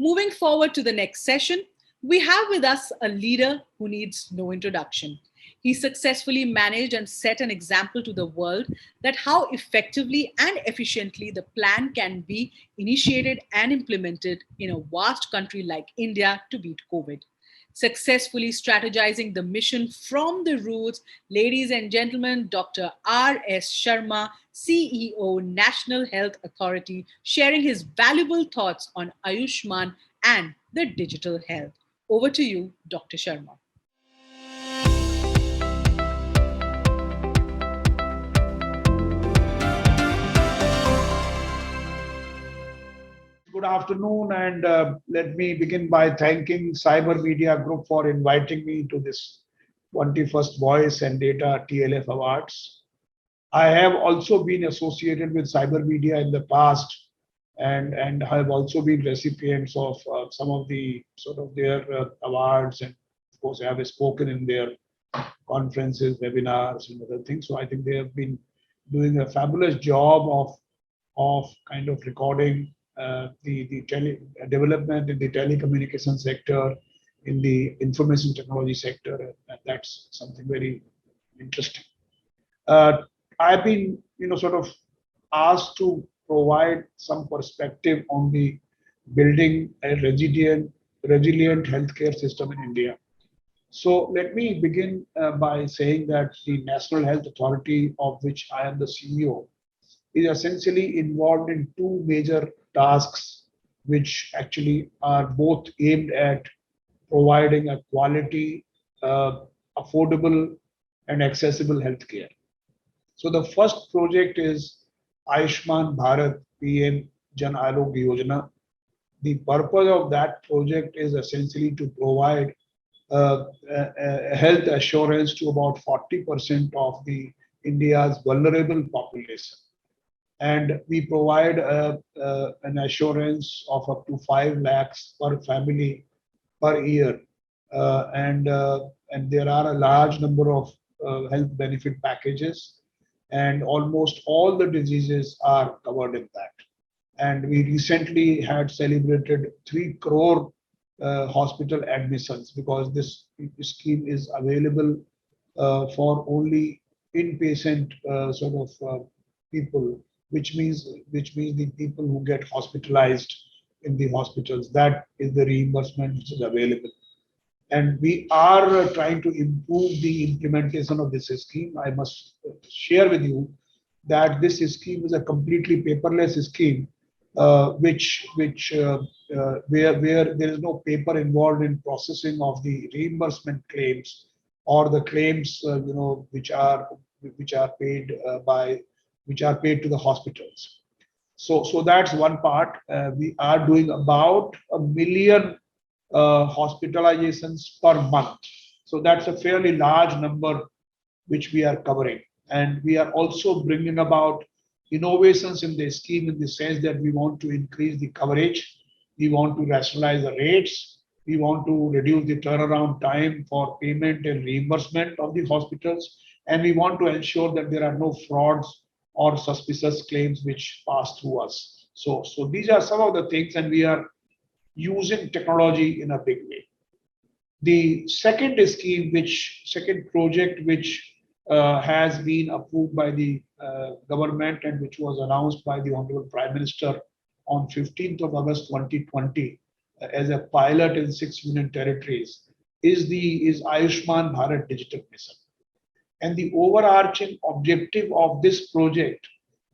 Moving forward to the next session, we have with us a leader who needs no introduction. He successfully managed and set an example to the world that how effectively and efficiently the plan can be initiated and implemented in a vast country like India to beat COVID. Successfully strategizing the mission from the roots, ladies and gentlemen, Dr. R.S. Sharma, CEO, National Health Authority, sharing his valuable thoughts on Ayushman and the digital health. Over to you, Dr. Sharma. Good afternoon, and let me begin by thanking Cyber Media Group for inviting me to this 21st Voice and Data TLF Awards. I have also been associated with Cyber Media in the past, and have also been recipients of some of the sort of their awards, and of course, I have spoken in their conferences, webinars, and other things. So I think they have been doing a fabulous job of kind of recording the development in the telecommunication sector, in the information technology sector, and that's something very interesting. Uh, I've been, sort of asked to provide some perspective on the building a resilient healthcare system in India. So let me begin by saying that the National Health Authority, of which I am the CEO, is essentially involved in two major tasks, which actually are both aimed at providing a quality, affordable, and accessible healthcare. So the first project is Aishman Bharath PM Jan Arogya Yojana. The purpose of that project is essentially to provide health assurance to about 40% of the India's vulnerable population, and we provide an assurance of up to 5 lakhs per family per year, and there are a large number of health benefit packages, and almost all the diseases are covered in that. And we recently had celebrated 3 crore hospital admissions, because this scheme is available for only inpatient sort of people, which means the people who get hospitalized in the hospitals. That is the reimbursement which is available. And we are trying to improve the implementation of this scheme. I must share with you that this scheme is a completely paperless scheme, where there is no paper involved in processing of the reimbursement claims, or the claims which are paid to the hospitals. So that's one part. We are doing about 1 million hospitalizations per month. So that's a fairly large number which we are covering. And we are also bringing about innovations in the scheme, in the sense that we want to increase the coverage, we want to rationalize the rates, we want to reduce the turnaround time for payment and reimbursement of the hospitals, and we want to ensure that there are no frauds or suspicious claims which pass through us. So these are some of the things, and we are using technology in a big way. The second project which has been approved by the government, and which was announced by the Honorable Prime Minister on 15th of August 2020 as a pilot in 6 union territories, is Ayushman Bharat Digital Mission. And the overarching objective of this project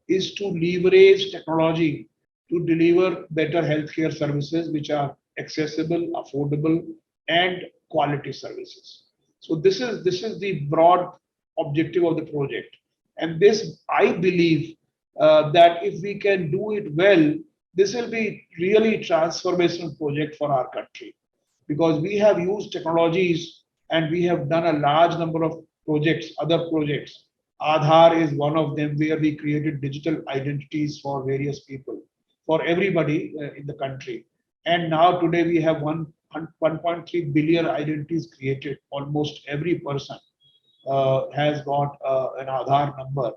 is to leverage technology to deliver better healthcare services which are accessible, affordable, and quality services. So this is the broad objective of the project. And this, I believe, that if we can do it well, this will be really transformational project for our country, because we have used technologies and we have done a large number of projects, other projects. Aadhaar is one of them, where we created digital identities for various people, for everybody in the country. And now today we have 1.3 billion identities created. Almost every person has got an Aadhaar number.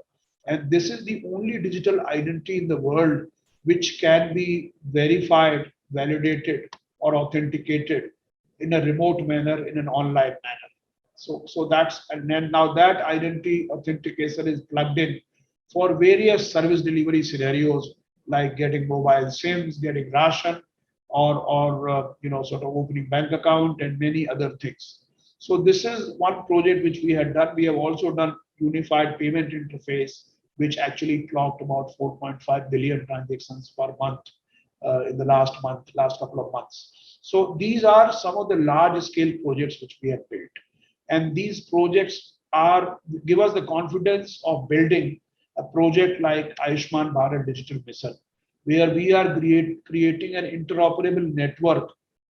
And this is the only digital identity in the world which can be verified, validated, or authenticated in a remote manner, in an online manner. So that's, and then now that identity authentication is plugged in for various service delivery scenarios like getting mobile SIMs, getting ration, or sort of opening bank account and many other things. So this is one project which we had done. We have also done unified payment interface, which actually clocked about 4.5 billion transactions per month in the last couple of months. So these are some of the large scale projects which we have built. And these projects are give us the confidence of building a project like Ayushman Bharat Digital Mission, where we are creating an interoperable network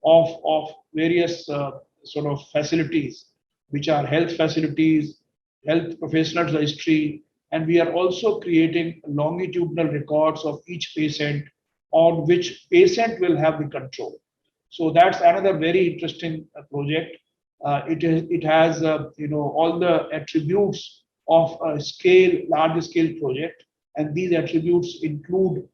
of various sort of facilities, which are health facilities, health professionals registry, and we are also creating longitudinal records of each patient on which patient will have the control. So that's another very interesting project. It has all the attributes of a large scale project, and these attributes include,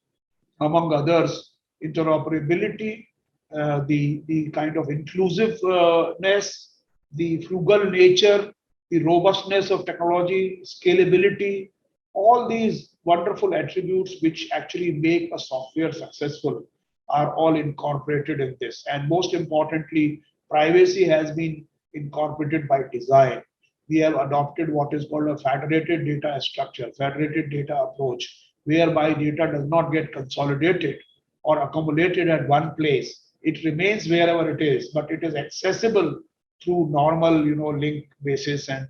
among others, interoperability, the kind of inclusiveness, the frugal nature, the robustness of technology, scalability, all these wonderful attributes which actually make a software successful are all incorporated in this. And most importantly, privacy has been incorporated by design. We have adopted what is called a federated data structure, federated data approach, whereby data does not get consolidated or accumulated at one place. It remains wherever it is, but it is accessible through normal, link basis, and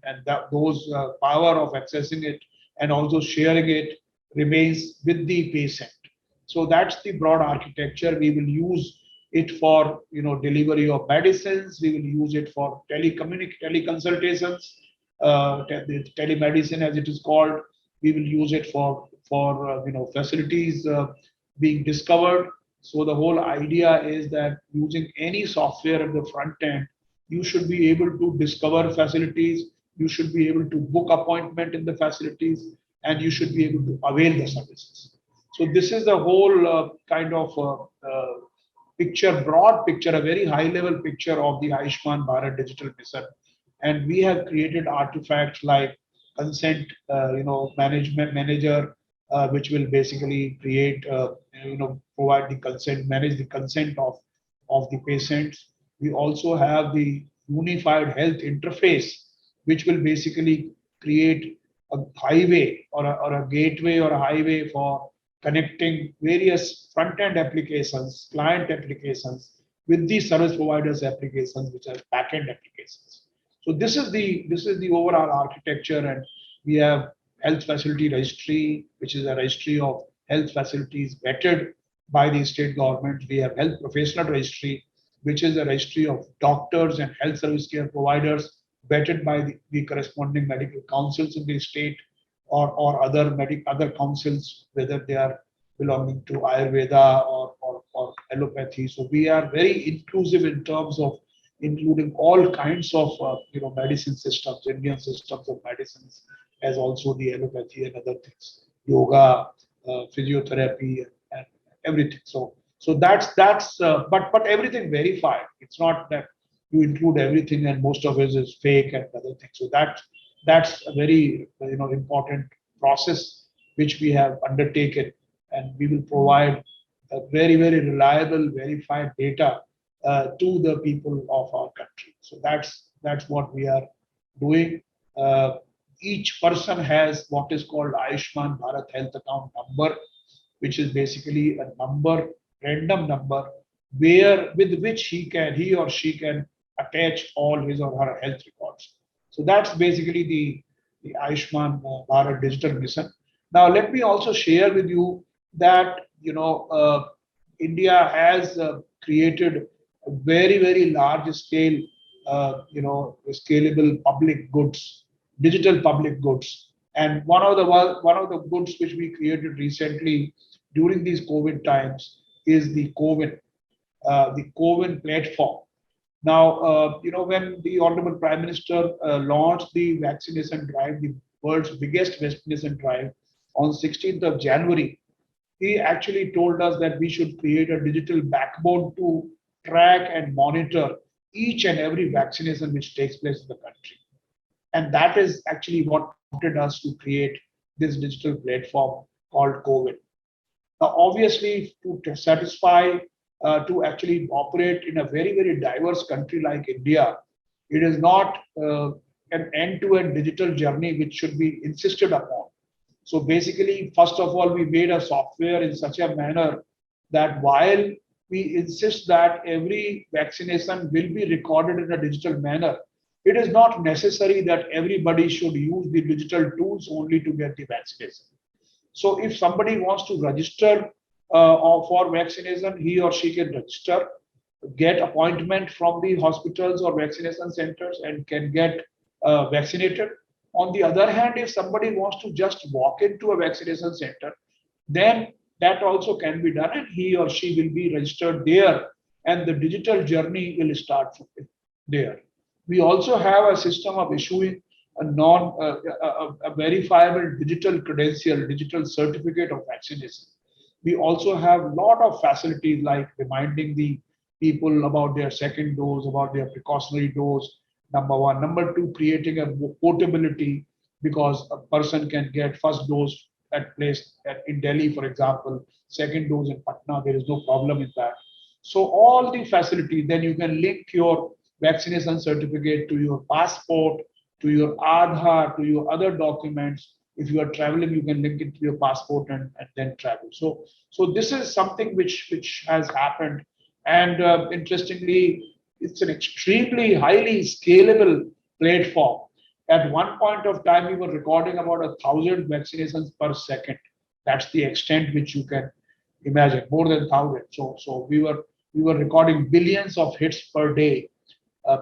those power of accessing it and also sharing it remains with the patient. So that's the broad architecture. We will use it for delivery of medicines. We will use it for teleconsultations, telemedicine as it is called. We will use it for facilities being discovered. So the whole idea is that using any software at the front end, you should be able to discover facilities. You should be able to book appointment in the facilities, and you should be able to avail the services. So this is the whole kind of picture, broad picture, a very high level picture of the Aishman Bharat Digital Mission. And we have created artifacts like consent, management manager, which will basically create, provide the consent, manage the consent of the patients. We also have the unified health interface, which will basically create a highway or a gateway or a highway for connecting various front-end applications, client applications with the service providers applications, which are back-end applications. So this is the overall architecture, and we have health facility registry, which is a registry of health facilities vetted by the state government. We have health professional registry, which is a registry of doctors and health service care providers vetted by the corresponding medical councils in the state, or other councils, whether they are belonging to Ayurveda or allopathy. So we are very inclusive in terms of including all kinds of medicine systems, Indian systems of medicines, as also the allopathy and other things, yoga, physiotherapy, and everything. So but everything verified. It's not that you include everything and most of it is fake and other things. So that's a very important process which we have undertaken, and we will provide a very reliable verified data to the people of our country. So that's what we are doing. Each person has what is called Aishman Bharat Health Account number, which is basically a number, random number, where with which he or she can attach all his or her health records. So that's basically the Aishman Bharat Digital Mission. Now, let me also share with you that India has created a very large scale, scalable public goods, digital public goods. And one of the goods which we created recently during these COVID times is the CoWIN platform. Now, when the Honorable Prime Minister launched the vaccination drive, the world's biggest vaccination drive, on 16th of January, he actually told us that we should create a digital backbone to track and monitor each and every vaccination which takes place in the country. And that is actually what prompted us to create this digital platform called COVID. Now, obviously, to satisfy, to actually operate in a very, very diverse country like India, it is not an end-to-end digital journey which should be insisted upon. So basically, first of all, we made a software in such a manner that while we insist that every vaccination will be recorded in a digital manner, it is not necessary that everybody should use the digital tools only to get the vaccination. So if somebody wants to register for vaccination, he or she can register, get appointment from the hospitals or vaccination centers and can get vaccinated. On the other hand, if somebody wants to just walk into a vaccination center, then that also can be done and he or she will be registered there and the digital journey will start from there. We also have a system of issuing a verifiable digital credential, digital certificate of vaccination. We also have a lot of facilities like reminding the people about their second dose, about their precautionary dose, number one. Number two, creating a portability because a person can get first dose at place in Delhi, for example, second dose in Patna, there is no problem in that. So all the facilities, then you can link your vaccination certificate to your passport, to your Aadhaar, to your other documents. If you are traveling, you can link it to your passport and then travel. So this is something which has happened. And interestingly, it's an extremely highly scalable platform. At one point of time, we were recording about 1,000 vaccinations per second. That's the extent which you can imagine, more than 1,000. So we were recording billions of hits per day.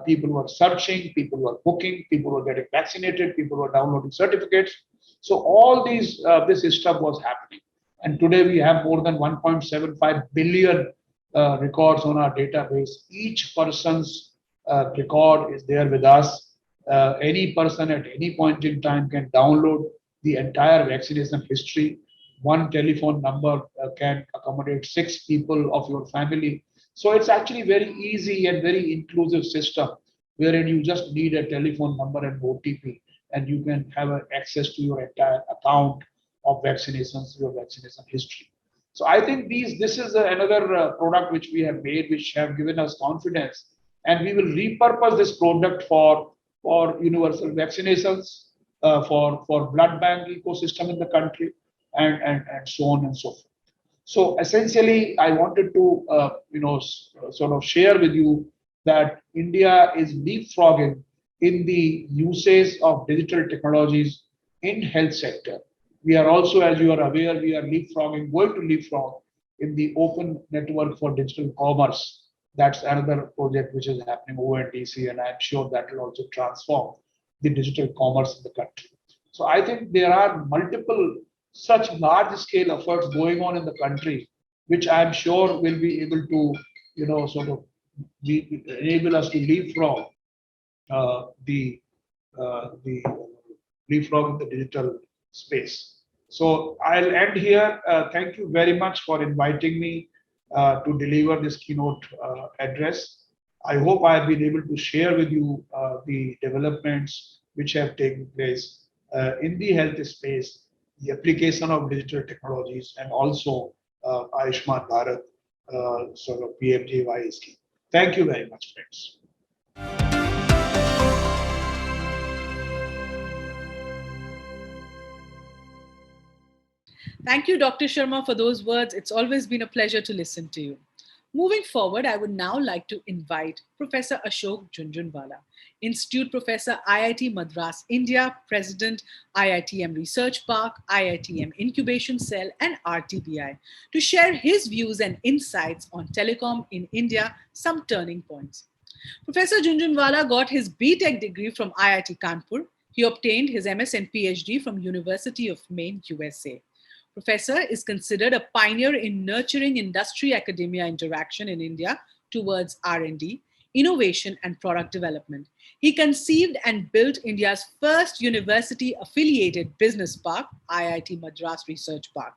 People were searching, people were booking, people were getting vaccinated, people were downloading certificates. So all this stuff was happening. And today we have more than 1.75 billion records on our database. Each person's record is there with us. Any person at any point in time can download the entire vaccination history. One telephone number can accommodate 6 people of your family. So it's actually very easy and very inclusive system wherein you just need a telephone number and OTP and you can have access to your entire account of vaccinations, your vaccination history. So I think this is another product which we have made, which have given us confidence, and we will repurpose this product for universal vaccinations, for blood bank ecosystem in the country, and so on and so forth. So essentially, I wanted to sort of share with you that India is leapfrogging in the usage of digital technologies in health sector. We are also, as you are aware, we are leapfrogging, going to leapfrog in the open network for digital commerce. That's another project which is happening over in DC, and I'm sure that will also transform the digital commerce in the country. So I think there are multiple such large scale efforts going on in the country, which I'm sure will be able to, enable us to leapfrog the leapfrog in the digital space. So I'll end here. Thank you very much for inviting me to deliver this keynote address. I hope I have been able to share with you the developments which have taken place in the health space, the application of digital technologies, and also Aishman Bharath sort of PMJY scheme. Thank you very much, friends. Thank you, Dr. Sharma, for those words. It's always been a pleasure to listen to you. Moving forward, I would now like to invite Professor Ashok Jhunjhunwala, Institute Professor, IIT Madras, India, President, IITM Research Park, IITM Incubation Cell, and RTBI, to share his views and insights on telecom in India, some turning points. Professor Jhunjhunwala got his BTech degree from IIT Kanpur. He obtained his MS and PhD from University of Maine, USA. Professor is considered a pioneer in nurturing industry-academia interaction in India towards R&D, innovation, and product development. He conceived and built India's first university-affiliated business park, IIT Madras Research Park.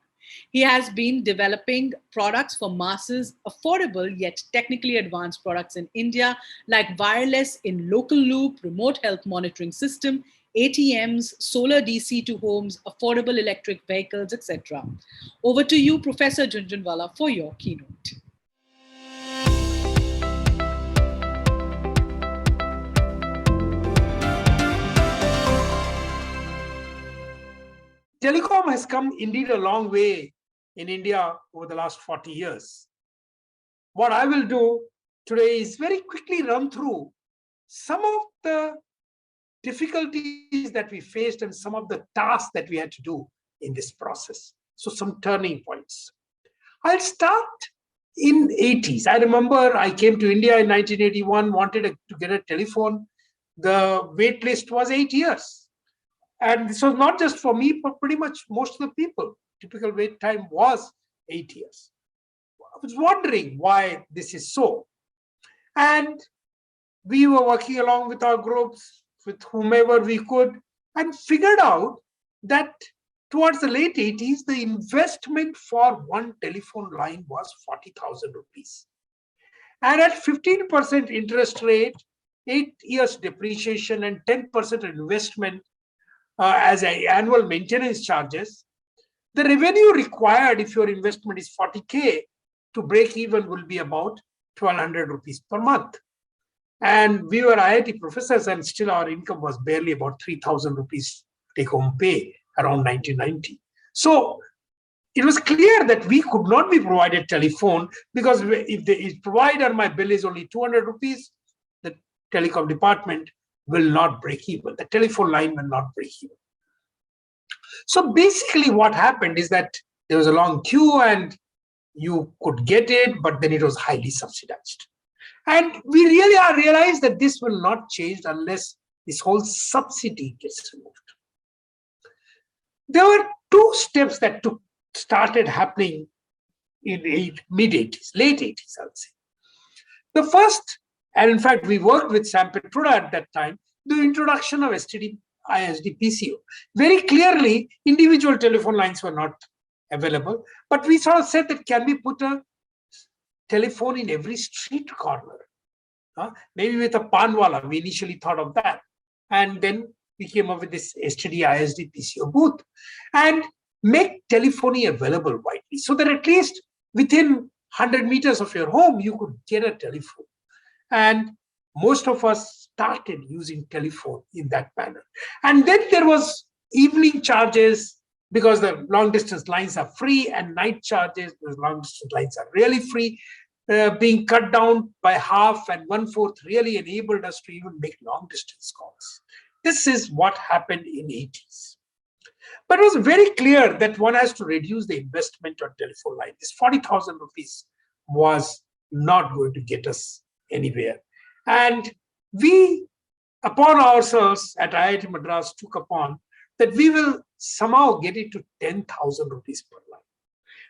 He has been developing products for masses, affordable yet technically advanced products in India, like wireless in local loop, remote health monitoring system, ATMs, solar DC to homes, affordable electric vehicles, etc. Over to you, Professor Jhunjhunwala, for your keynote. Telecom has come indeed a long way in India over the last 40 years. What I will do today is very quickly run through some of the difficulties that we faced and some of the tasks that we had to do in this process. So some turning points. I'll start in 80s. I remember I came to India in 1981, wanted to get a telephone. The wait list was 8 years. And this was not just for me, but pretty much most of the people. Typical wait time was 8 years. I was wondering why this is so. And we were working along with our groups, with whomever we could, and figured out that towards the late 80s, the investment for one telephone line was 40,000 rupees. And at 15% interest rate, 8 years depreciation, and 10% investment as annual maintenance charges, the revenue required if your investment is 40K to break even will be about 1,200 rupees per month. And we were IIT professors, and still our income was barely about 3,000 rupees take home pay around 1990. So it was clear that we could not be provided telephone, because if the provider, my bill is only 200 rupees, the telecom department will not break even. The telephone line will not break even. So basically what happened is that there was a long queue and you could get it, but then it was highly subsidized. And we really realized that this will not change unless this whole subsidy gets removed. There were two steps that started happening in mid-80s, late 80s, I would say. The first, and in fact, we worked with Sam Petruda at that time, the introduction of STD, ISD, PCO. Very clearly, individual telephone lines were not available, but we sort of said that can we put a telephone in every street corner? Maybe with a panwala, we initially thought of that. And then we came up with this STD, ISD, PCO booth and make telephony available widely so that at least within 100 meters of your home, you could get a telephone. And most of us started using telephone in that manner. And then there was evening charges because the long distance lines are free, and night charges because long distance lines are really free, being cut down by half, and 1/4 really enabled us to even make long distance calls. This is what happened in 80s. But it was very clear that one has to reduce the investment on telephone line. This 40,000 rupees was not going to get us anywhere. And we, upon ourselves at IIT Madras, took upon that we will somehow get it to 10,000 rupees per line.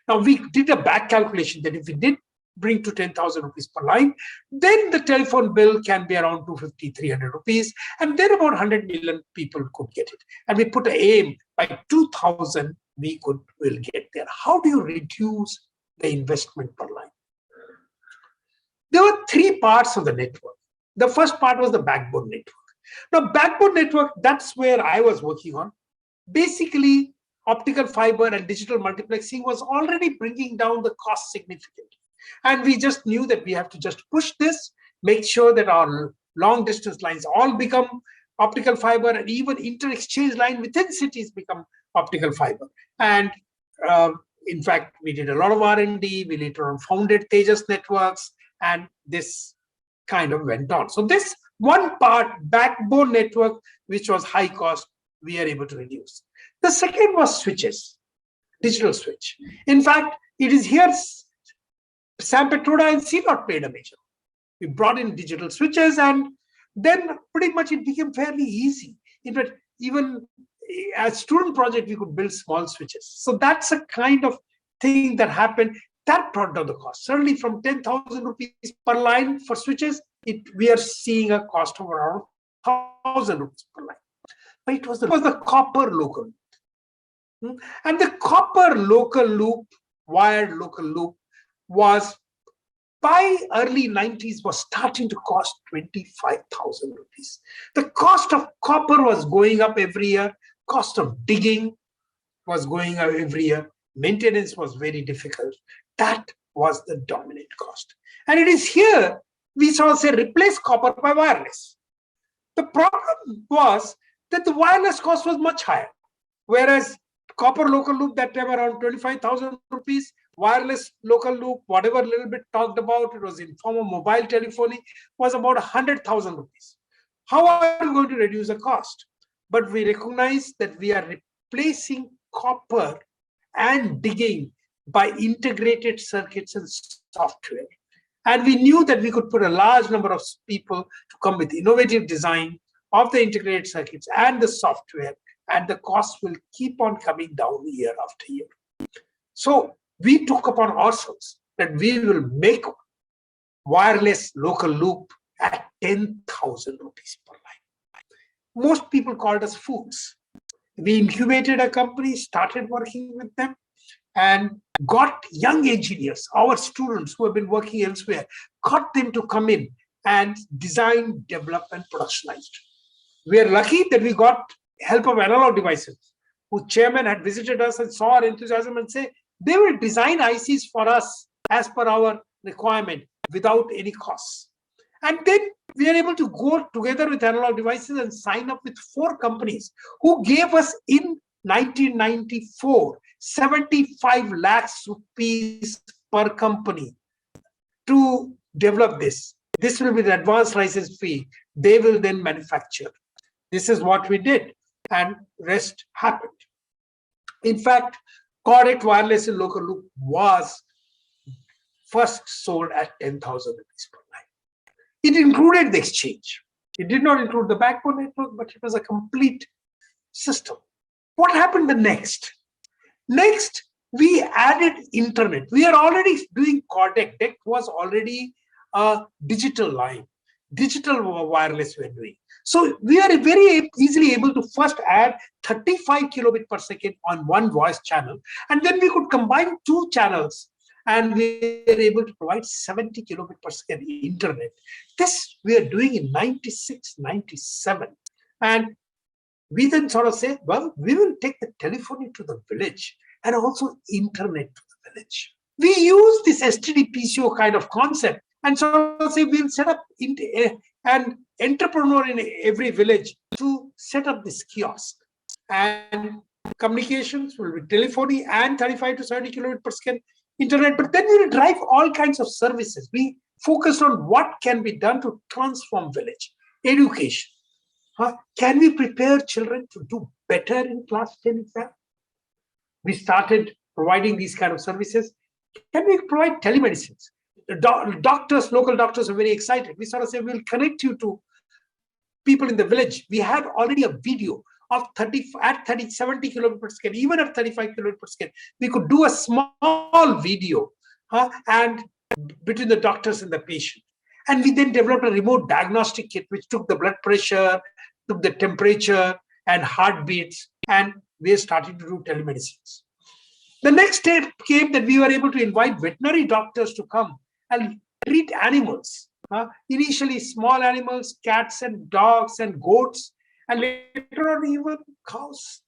Now, we did a back calculation that if we did bring to 10,000 rupees per line, then the telephone bill can be around 250, 300 rupees, and then about 100 million people could get it. And we put an aim by 2000, we will get there. How do you reduce the investment per line? There were three parts of the network. The first part was the backbone network. Now, backbone network, that's where I was working on. Basically, optical fiber and digital multiplexing was already bringing down the cost significantly. And we just knew that we have to just push this, make sure that our long distance lines all become optical fiber, and even inter-exchange line within cities become optical fiber. And in fact, we did a lot of R&D. We later on founded Tejas Networks, and this kind of went on. So this one part, backbone network, which was high cost, we are able to reduce. The second was switches, digital switch. In fact, it is here Sam Petruda and CDOT played a major role. We brought in digital switches, and then pretty much it became fairly easy. In fact, even as student project, we could build small switches. So that's a kind of thing that happened that brought down the cost. Certainly from 10,000 rupees per line for switches, we are seeing a cost of around 1,000 rupees per line. But it was the copper local. And the copper local loop, wired local loop, was by early 90s was starting to cost 25,000 rupees. The cost of copper was going up every year. Cost of digging was going up every year. Maintenance was very difficult. That was the dominant cost. And it is here we sort of say replace copper by wireless. The problem was that the wireless cost was much higher, whereas copper local loop that time around 25,000 rupees, wireless local loop, whatever little bit talked about, it was in form of mobile telephony, was about 100,000 rupees. How are we going to reduce the cost? But we recognize that we are replacing copper and digging by integrated circuits and software. And we knew that we could put a large number of people to come with innovative design of the integrated circuits and the software, and the cost will keep on coming down year after year. So we took upon ourselves that we will make wireless local loop at 10,000 rupees per line. Most people called us fools. We incubated a company, started working with them, and got young engineers, our students who have been working elsewhere, got them to come in and design, develop, and productionize. We are lucky that we got help of Analog Devices, whose chairman had visited us and saw our enthusiasm and say, they will design ICs for us as per our requirement without any costs. And then we are able to go together with Analog Devices and sign up with 4 companies who gave us in 1994 75 lakhs rupees per company to develop this. This will be the advanced license fee. They will then manufacture. This is what we did, and rest happened. In fact, Codec wireless in local loop was first sold at 10,000 rupees per line. It included the exchange. It did not include the backbone network, but it was a complete system. What happened the next? Next, we added internet. We are already doing codec. DEC was already a digital line, digital wireless we are doing. So we are very easily able to first add 35 kilobit per second on one voice channel, and then we could combine 2 channels, and we are able to provide 70 kilobit per second internet. This we are doing in 96, 97. And we then sort of say, well, we will take the telephony to the village and also internet to the village. We use this STD PCO kind of concept and sort of say we'll set up an entrepreneur in every village to set up this kiosk. And communications will be telephony and 35 to 70 kilobit per second internet. But then we will drive all kinds of services. We focused on what can be done to transform village. Education. Can we prepare children to do better in class 10 exam? We started providing these kind of services. Can we provide telemedicines? Doctors, local doctors are very excited. We sort of say, we'll connect you to people in the village. We had already a video of 70 kilobit per second, even at 35 kilobit per second. We could do a small video and between the doctors and the patient. And we then developed a remote diagnostic kit, which took the blood pressure, took the temperature and heartbeats, and we started to do telemedicines. The next step came that we were able to invite veterinary doctors to come and treat animals. Initially small animals, cats and dogs and goats, and later on even cows.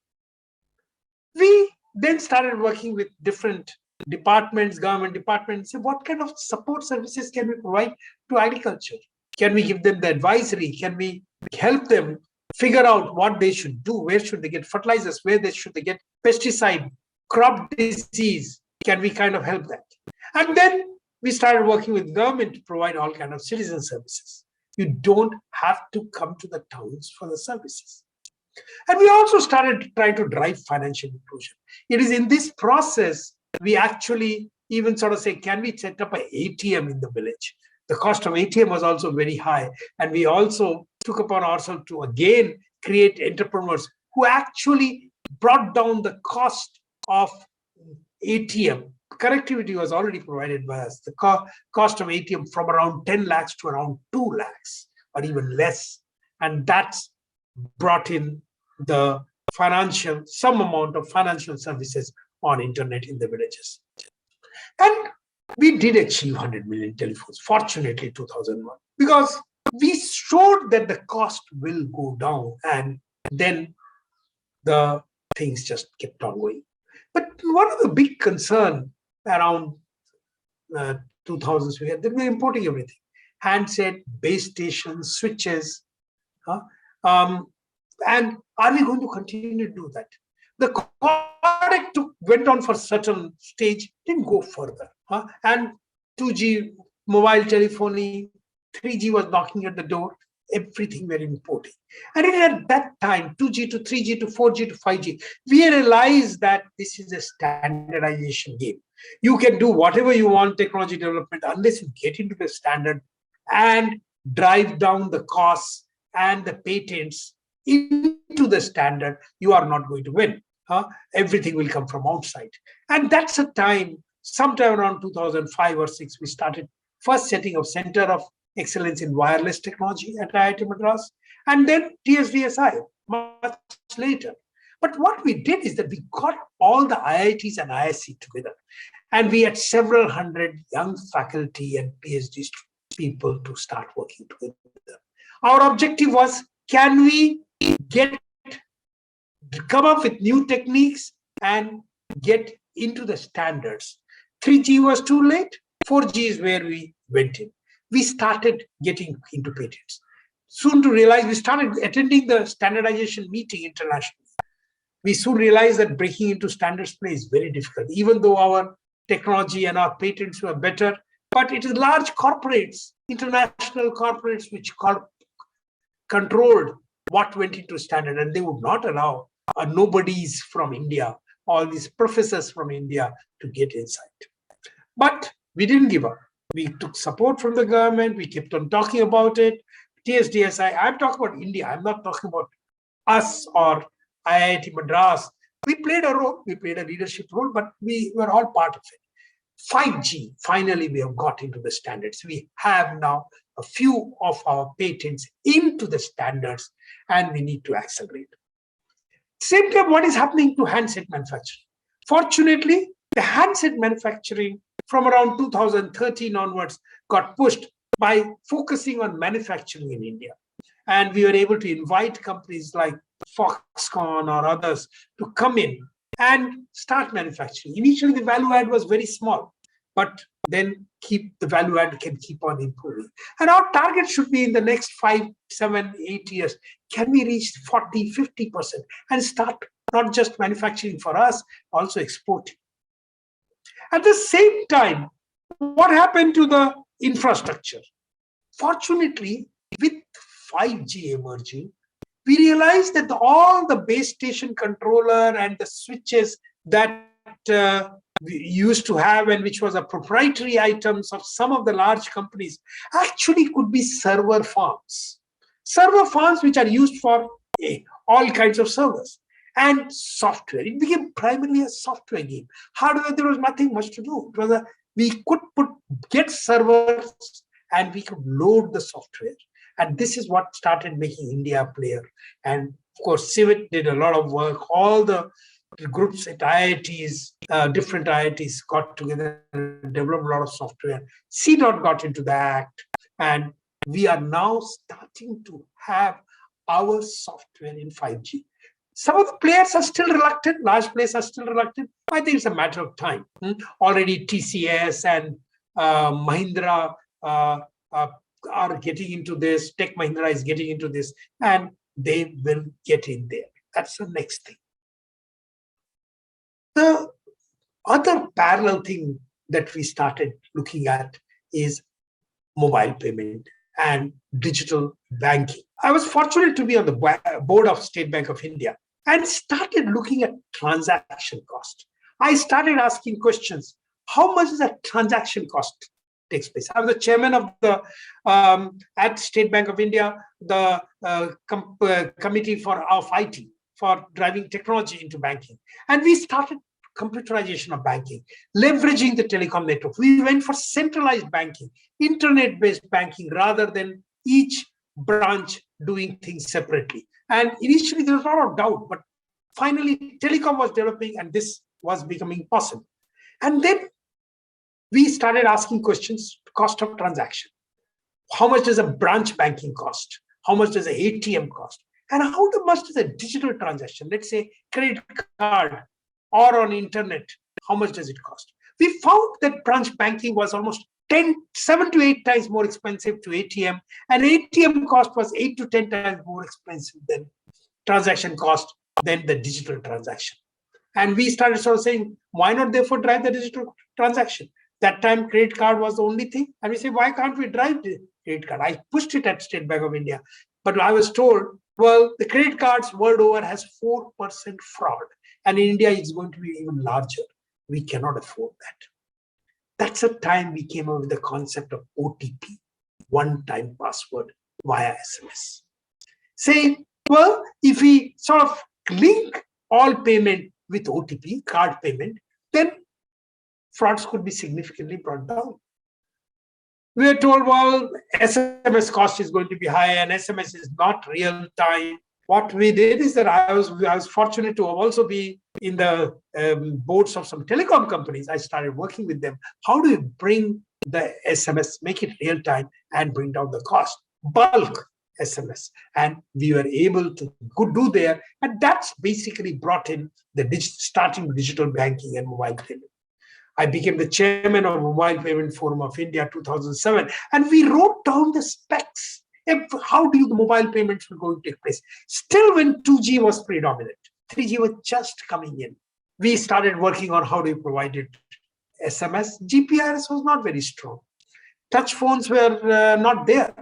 We then started working with different departments, government departments. So what kind of support services can we provide to agriculture? Can we give them the advisory? Can we help them figure out what they should do? Where should they get fertilizers? Where should they get pesticide, crop disease? Can we kind of help that? And then we started working with government to provide all kinds of citizen services. You don't have to come to the towns for the services. And we also started trying to drive financial inclusion. It is in this process we actually even sort of say, can we set up an ATM in the village? The cost of ATM was also very high. And we also took upon ourselves to again create entrepreneurs who actually brought down the cost of ATM. Connectivity was already provided by us. The cost of ATM from around 10 lakhs to around 2 lakhs or even less. And that's brought in the some amount of financial services on internet in the villages. And we did achieve 100 million telephones, fortunately 2001, because we showed that the cost will go down, and then the things just kept on going. But one of the big concern around 2000s, we had that we were importing everything. Handset, base stations, switches. And are we going to continue to do that? The codec went on for certain stage, didn't go further. And 2G mobile telephony, 3G was knocking at the door, everything were importing. And at that time, 2G to 3G to 4G to 5G, we realized that this is a standardization game. You can do whatever you want, technology development, unless you get into the standard and drive down the costs and the patents into the standard, you are not going to win. Everything will come from outside. And that's a time, sometime around 2005 or 6, we started first setting of Center of Excellence in Wireless Technology at IIT Madras, and then TSDSI much later. But what we did is that we got all the IITs and ISC together, and we had several hundred young faculty and PhD people to start working together. Our objective was, can we come up with new techniques and get into the standards? 3G was too late. 4G is where we went in. We started getting into patents. Soon to realize, we started attending the standardization meeting internationally. We soon realized that breaking into standards play is very difficult, even though our technology and our patents were better. But it is large corporates, international corporates, which controlled what went into standard, and they would not allow nobodies from India, all these professors from India, to get inside. But we didn't give up. We took support from the government. We kept on talking about it. TSDSI, I'm talking about India. I'm not talking about us or IIT Madras. We played a role. We played a leadership role, but we were all part of it. 5G, finally, we have got into the standards. We have now a few of our patents into the standards, and we need to accelerate. Same time, what is happening to handset manufacturing? Fortunately, the handset manufacturing from around 2013 onwards got pushed by focusing on manufacturing in India. And we were able to invite companies like Foxconn or others to come in and start manufacturing. Initially, the value add was very small, but then the value add can keep on improving. And our target should be in the next 5, 7, 8 years. Can we reach 40, 50% and start not just manufacturing for us, also exporting? At the same time, what happened to the infrastructure? Fortunately, with 5G emerging, we realized that all the base station controller and the switches that we used to have, and which was a proprietary items of some of the large companies, actually could be server farms. Server farms which are used for all kinds of servers. And software. It became primarily a software game. Hardware, there was nothing much to do. It was we could get servers and we could load the software. And this is what started making India a player. And of course, CIVIT did a lot of work. All the groups at IITs, different IITs got together and developed a lot of software. CDOT got into the act. And we are now starting to have our software in 5G. Some of the players are still reluctant, large players are still reluctant. I think it's a matter of time. Already TCS and Mahindra are getting into this, Tech Mahindra is getting into this, and they will get in there. That's the next thing. The other parallel thing that we started looking at is mobile payment and digital banking. I was fortunate to be on the board of State Bank of India and started looking at transaction cost. I started asking questions. How much is that transaction cost takes place? I was the chairman of the, at State Bank of India, the committee of IT for driving technology into banking. And we started computerization of banking, leveraging the telecom network. We went for centralized banking, internet-based banking, rather than each branch doing things separately. And initially there was a lot of doubt, but finally telecom was developing and this was becoming possible. And then we started asking questions, cost of transaction. How much does a branch banking cost? How much does an ATM cost? And how much does a digital transaction, let's say credit card or on internet, how much does it cost? We found that branch banking was almost 7 to 8 times more expensive to ATM, and ATM cost was 8 to 10 times more expensive than transaction cost than the digital transaction. And we started sort of saying, why not therefore drive the digital transaction? That time credit card was the only thing. And we say, why can't we drive the credit card? I pushed it at State Bank of India. But I was told, well, the credit cards world over has 4% fraud. And in India, it's going to be even larger. We cannot afford that. That's the time we came up with the concept of OTP, one-time password via SMS. Saying, well, if we sort of link all payment with OTP, card payment, then frauds could be significantly brought down. We are told, well, SMS cost is going to be high and SMS is not real time. What we did is that I was fortunate to also be in the boards of some telecom companies. I started working with them. How do you bring the SMS, make it real time and bring down the cost? Bulk SMS. And we were able to do there. And that's basically brought in the starting digital banking and mobile payment. I became the chairman of Mobile Payment Forum of India 2007. And we wrote down the specs. How do the mobile payments were going to take place? Still when 2G was predominant, 3G was just coming in. We started working on how do you provide it SMS. GPRS was not very strong. Touch phones were not there.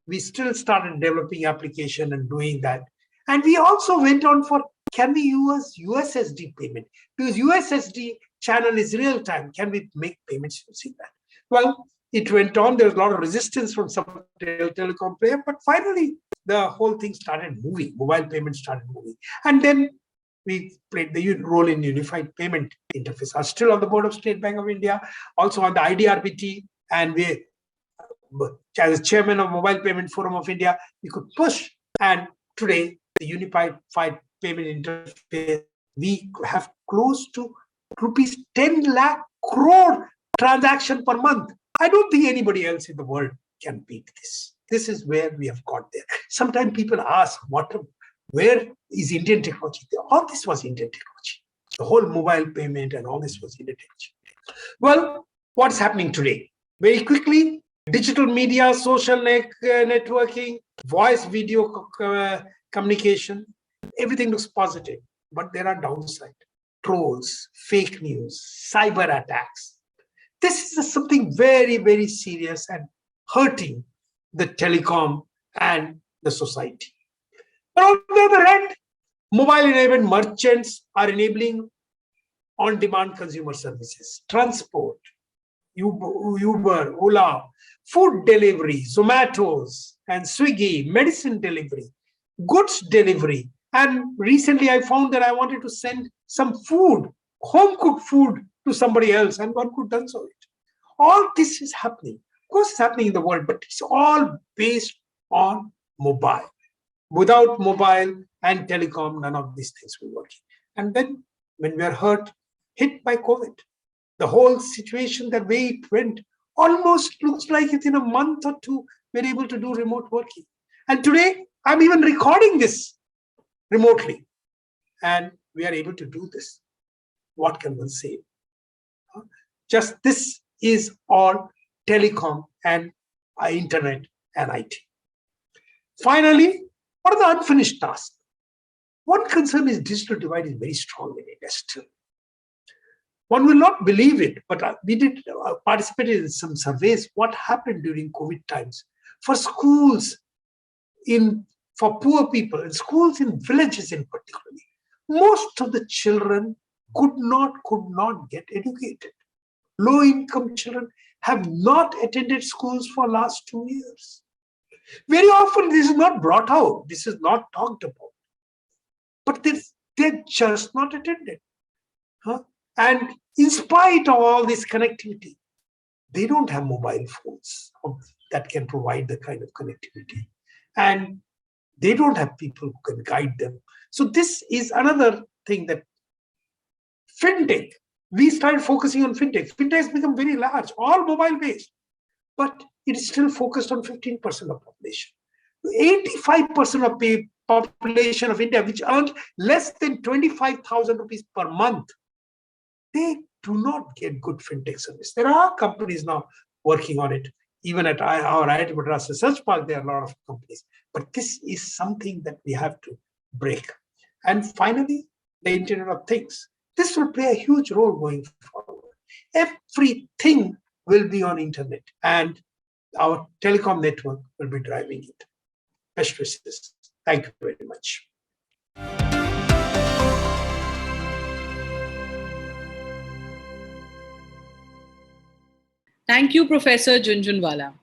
We still started developing application and doing that. And we also went on for, can we use USSD payment? Because USSD channel is real time. Can we make payments using that? Well, it went on. There was a lot of resistance from some telecom player, but finally the whole thing started moving. Mobile payments started moving. And then we played the role in unified payment interface. I'm still on the board of State Bank of India, also on the IDRBT, and we, as chairman of Mobile Payment Forum of India, we could push. And today, the unified payment interface, we have close to rupees 10 lakh crore transaction per month. I don't think anybody else in the world can beat this. This is where we have got there. Sometimes people ask, where is Indian technology? All this was Indian technology. The whole mobile payment and all this was Indian technology. Well, what's happening today? Very quickly, digital media, social networking, voice, video communication, everything looks positive, but there are downsides. Trolls, fake news, cyber attacks. This is something very, very serious and hurting the telecom and the society. But on the other hand, mobile-enabled merchants are enabling on-demand consumer services, transport, Uber, Ola, food delivery, Zomatos and Swiggy, medicine delivery, goods delivery. And recently I found that I wanted to send some food, home-cooked food to somebody else, and one could do so. All this is happening. Of course, it's happening in the world, but it's all based on mobile. Without mobile and telecom, none of these things will work. And then when we are hit by COVID, the whole situation, the way it went, almost looks like within a month or two, we're able to do remote working. And today, I'm even recording this remotely. And we are able to do this. What can one say? Just this is all telecom and internet and IT. Finally, what are the unfinished tasks? One concern is digital divide is very strong in India still. One will not believe it, but we did participate in some surveys. What happened during COVID times for schools, for poor people, in schools in villages in particular? Most of the children could not get educated. Low-income children have not attended schools for last 2 years. Very often this is not brought out. This is not talked about. But they're just not attended. And in spite of all this connectivity, they don't have mobile phones that can provide the kind of connectivity. And they don't have people who can guide them. So this is another thing that fintech, we started focusing on fintech. Fintech has become very large, all mobile based, but it is still focused on 15% of population. 85% of the population of India, which earns less than 25,000 rupees per month, they do not get good fintech service. There are companies now working on it. Even at our IIT Madras Research Park, there are a lot of companies. But this is something that we have to break. And finally, the Internet of Things. This will play a huge role going forward. Everything will be on internet, and our telecom network will be driving it. Best wishes. Thank you very much. Thank you, Professor Jhunjhunwala.